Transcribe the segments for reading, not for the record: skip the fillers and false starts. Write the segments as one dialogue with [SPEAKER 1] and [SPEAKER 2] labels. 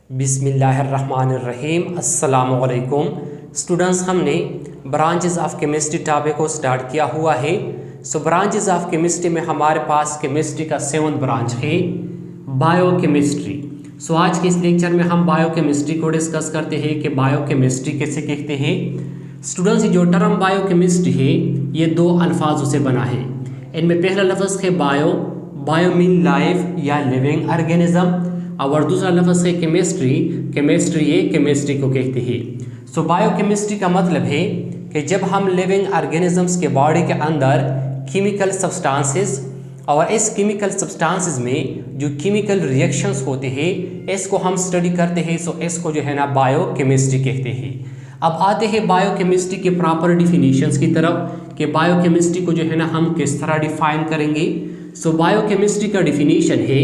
[SPEAKER 1] बिस्मिल्लाहिर्रहमानिर्रहीम। अस्सलामुअलैकुम स्टूडेंट्स, हमने ब्रांचेस ऑफ केमिस्ट्री टॉपिक को स्टार्ट किया हुआ है। ब्रांचेस ऑफ केमिस्ट्री में हमारे पास केमिस्ट्री का 7th ब्रांच है बायोकेमिस्ट्री। आज के इस लेक्चर में हम बायोकेमिस्ट्री को डिस्कस करते हैं कि बायोकेमिस्ट्री कैसे कहते हैं। स्टूडेंट्स, ये जो टर्म बायोकेमिस्ट्री है ये दो अल्फाजों से बना है। इनमें पहला लफ्ज़ है बायो, बायो मीन लाइफ या लिविंग ऑर्गेनिज्म, और दूसरा लफ्ज़ है केमिस्ट्री, केमिस्ट्री ये केमिस्ट्री को कहते हैं। बायोकेमिस्ट्री का मतलब है कि जब हम लिविंग ऑर्गेनिजम्स के बॉडी के अंदर केमिकल सब्सटेंसेस और इस केमिकल सब्सटेंसेस में जो केमिकल रिएक्शंस होते हैं इसको हम स्टडी करते हैं, इसको जो है ना बायोकेमिस्ट्री कहते हैं। अब आते हैं बायोकेमिस्ट्री के प्रॉपर डिफिनीशंस की तरफ कि बायोकेमिस्ट्री को जो है ना हम किस तरह डिफाइन करेंगे। बायोकेमिस्ट्री का डिफिनीशन है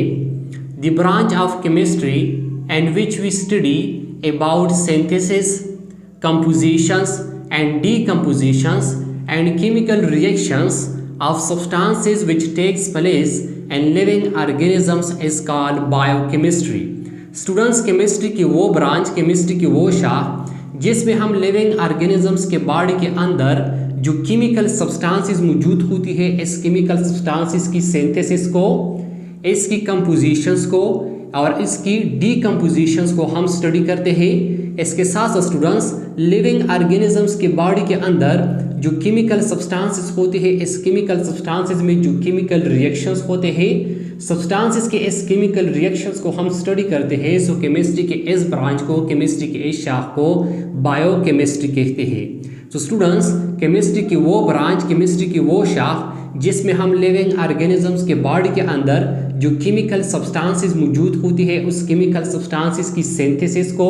[SPEAKER 1] the branch of chemistry in which we study about synthesis, compositions and decompositions and chemical reactions of substances which takes place in living organisms is called biochemistry. Students, chemistry की वो branch, chemistry की वो शाख जिसमें हम living organisms के body के अंदर जो केमिकल सब्सटेंसेस मौजूद होती है, इस केमिकल सब्सटेंसेस की सिंथेसिस को, इसकी कंपोजिशंस को और इसकी डीकम्पोजिशंस को हम स्टडी करते हैं। इसके साथ स्टूडेंट्स लिविंग ऑर्गेनिजम्स के बॉडी के अंदर जो केमिकल सब्सटेंसेस होते हैं, इस केमिकल सब्सटेंसेस में जो केमिकल रिएक्शंस होते हैं, सब्सटेंसेस के इस केमिकल रिएक्शंस को हम स्टडी करते हैं। केमिस्ट्री के इस ब्रांच को, केमिस्ट्री के इस शाख को बायोकेमिस्ट्री कहते हैं। स्टूडेंट्स, केमिस्ट्री की वो ब्रांच, केमिस्ट्री की वो शाख जिसमें हम लिविंग ऑर्गेनिजम्स के बॉडी के अंदर जो केमिकल सब्सटेंसेस मौजूद होती है उस केमिकल सब्सटेंसेस की सिंथेसिस को,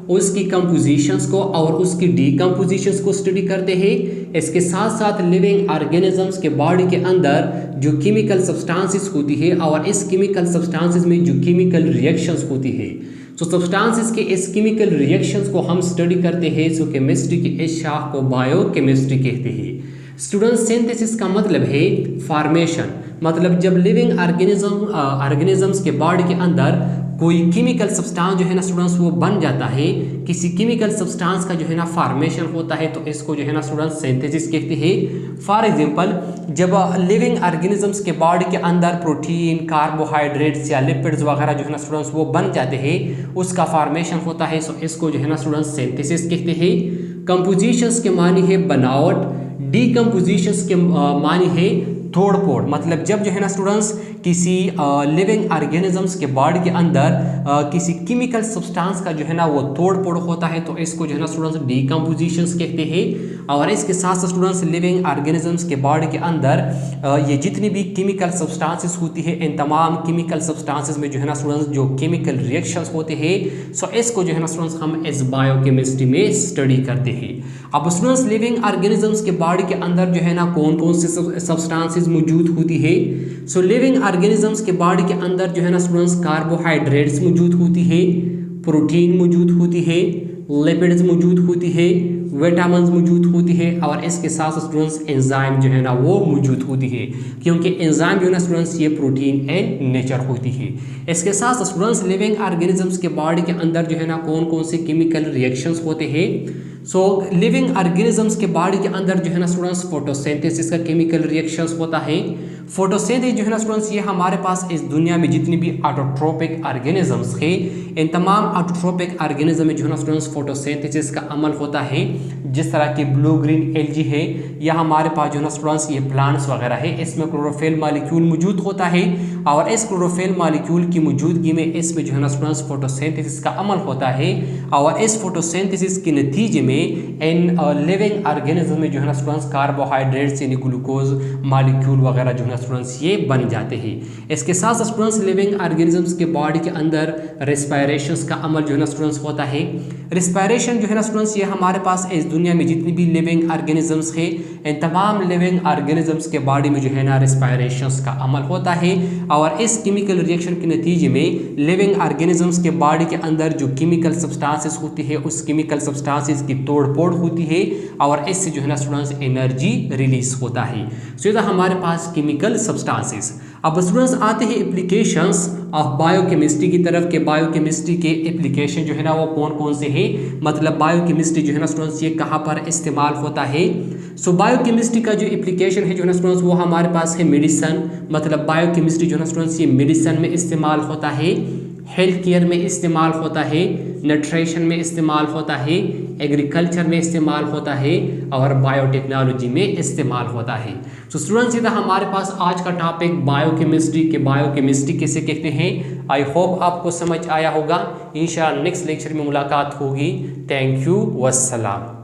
[SPEAKER 1] उसकी कंपोजिशंस को और उसकी डीकम्पोजिशंस को स्टडी करते हैं। इसके साथ साथ लिविंग ऑर्गेनिजम्स के बॉडी के अंदर जो केमिकल सब्सटेंसेस होती है और इस केमिकल सब्सटेंसेस में जो केमिकल रिएक्शंस होती है, सब्सटेंसेस के इस केमिकल रिएक्शंस को हम स्टडी करते हैं। केमिस्ट्री की इस शाख को बायोकेमिस्ट्री कहते हैं। स्टूडेंट, सिंथेसिस का मतलब है फॉर्मेशन, मतलब जब लिविंग ऑर्गेनिजम्स के बॉडी के अंदर कोई केमिकल सब्सटेंस जो है ना स्टूडेंट्स वो बन जाता है, किसी केमिकल सब्सटेंस का जो है ना फॉर्मेशन होता है, तो इसको जो है ना स्टूडेंट्स सिंथेसिस कहते हैं। फॉर एग्जांपल, जब लिविंग ऑर्गेनिजम्स के बॉडी के अंदर प्रोटीन, कार्बोहाइड्रेट्स या लिपिड्स वगैरह जो है ना स्टूडेंट्स वो बन जाते हैं, उसका फॉर्मेशन होता है, इसको जो है ना स्टूडेंट्स सिंथेसिस कहते हैं। कंपोजिशंस के मानी है बनावट, डीकम्पोजिशंस के मानी है तोड़ फोड़, मतलब जब जो है ना स्टूडेंट्स किसी लिविंग ऑर्गेनिजम्स के बॉडी के अंदर किसी केमिकल सब्सटेंस का जो है ना वो तोड़ फोड़ होता है, तो इसको जो है ना स्टूडेंट्स डीकम्पोजिशंस कहते हैं। और इसके साथ स्टूडेंट्स लिविंग ऑर्गेनिजम्स के बॉडी के अंदर ये जितनी भी केमिकल सब्सटेंसेस होती है, इन तमाम केमिकल सब्सटेंसेस में जो है ना स्टूडेंट्स जो केमिकल रिएक्शंस होते हैं, इसको जो है ना स्टूडेंट्स हम इस बायोकेमिस्ट्री में स्टडी करते हैं। अब स्टूडेंट्स, लिविंग ऑर्गेनिजम्स के बॉडी के अंदर जो है ना कौन कौन सी सब्सटेंसेस मौजूद होती है। लिविंग ऑर्गेनिजम्स के बॉडी के अंदर जो है ना स्टूडेंट्स कार्बोहाइड्रेट्स मौजूद होती है, प्रोटीन मौजूद होती है, लिपिड्स मौजूद होती है, विटामिन्स मौजूद होती है और इसके साथ स्टूडेंट्स एंजाइम जो है ना वो मौजूद होती है, क्योंकि एंजाइम जो है ना स्टूडेंट्स ये प्रोटीन इन नेचर होती है। इसके साथ स्टूडेंट्स लिविंग ऑर्गेनिजम्स के बॉडी के अंदर जो है ना कौन कौन से केमिकल रिएक्शंस होते हैं। लिविंग ऑर्गेनिजम्स के बॉडी के अंदर जो है ना स्टूडेंट्स फोटोसिंथेसिस का केमिकल रिएक्शंस होता है। फोटोसिंथेसिस जो है ना स्टूडेंट्स ये हमारे पास इस दुनिया में जितनी भी ऑटोट्रोपिक ऑर्गेनिजम्स है, इन तमाम ऑटोट्रोपिक ऑर्गेनिज्म में जो है ना स्टूडेंट्स फोटोसिंथेसिस का अमल होता है। जिस तरह की ब्लू ग्रीन एल्गी है या हमारे पास जो है ना स्टूडेंट्स ये प्लांट्स वगैरह है, इसमें क्लोरोफिल मॉलिक्यूल मौजूद होता है और इस क्लोरोफिल मॉलिक्यूल की मौजूदगी में इसमें जो है ना स्टूडेंट्स फोटोसिंथेसिस का अमल होता है और इस फोटोसिंथेसिस के नतीजे में इन लिविंग ऑर्गेनिज्म में जो है ना स्टूडेंट्स कार्बोहाइड्रेट्स यानी ग्लूकोज मॉलिक्यूल वगैरह जो है ना स्टूडेंट्स ये बन जाते हैं। इसके साथ स्टूडेंट्स लिविंग ऑर्गेनिजम्स के बॉडी के अंदर रेस्पिरेशन का अमल जो है ना स्टूडेंट्स होता है। रेस्पिरेशन जो है ना स्टूडेंट्स ये हमारे पास इस दुनिया में जितनी भी लिविंग ऑर्गेनिजम्स है, इन तमाम लिविंग ऑर्गेनिजम्स के बॉडी में जो है ना रेस्पिरेशन का अमल होता है और इस केमिकल रिएक्शन के नतीजे में लिविंग ऑर्गेनिजम्स के बॉडी के अंदर जो केमिकल सब्सटेंसेस होती है उस केमिकल सब्सटेंसेस की तोड़ फोड़ होती है और इससे जो है ना स्टूडेंट्स एनर्जी रिलीज होता है। तो ये हमारे पास केमिकल बायोलॉजिकल सब्सटेंसेस। अब स्टूडेंट्स आते हैं एप्लीकेशंस ऑफ बायोकेमिस्ट्री की तरफ के बायोकेमिस्ट्री के एप्लीकेशन जो है ना वो कौन कौन से हैं, मतलब बायोकेमिस्ट्री जो है ना स्टूडेंट्स ये कहाँ पर इस्तेमाल होता है। सो बायोकेमिस्ट्री का जो एप्लीकेशन है जो है ना स्टूडेंट्स वो हमारे पास है मेडिसन, मतलब बायोकेमिस्ट्री जो है ना स्टूडेंट्स ये मेडिसन में इस्तेमाल होता है, हेल्थ केयर में इस्तेमाल होता है, न्यूट्रिशन में इस्तेमाल होता है, एग्रीकल्चर में इस्तेमाल होता है और बायोटेक्नोलॉजी में इस्तेमाल होता है। तो स्टूडेंट्स इधर हमारे पास आज का टॉपिक बायोकेमिस्ट्री किसे कहते हैं। आई होप आपको समझ आया होगा। इंशाअल्लाह नेक्स्ट लेक्चर में मुलाकात होगी। Thank you, वस्सलाम।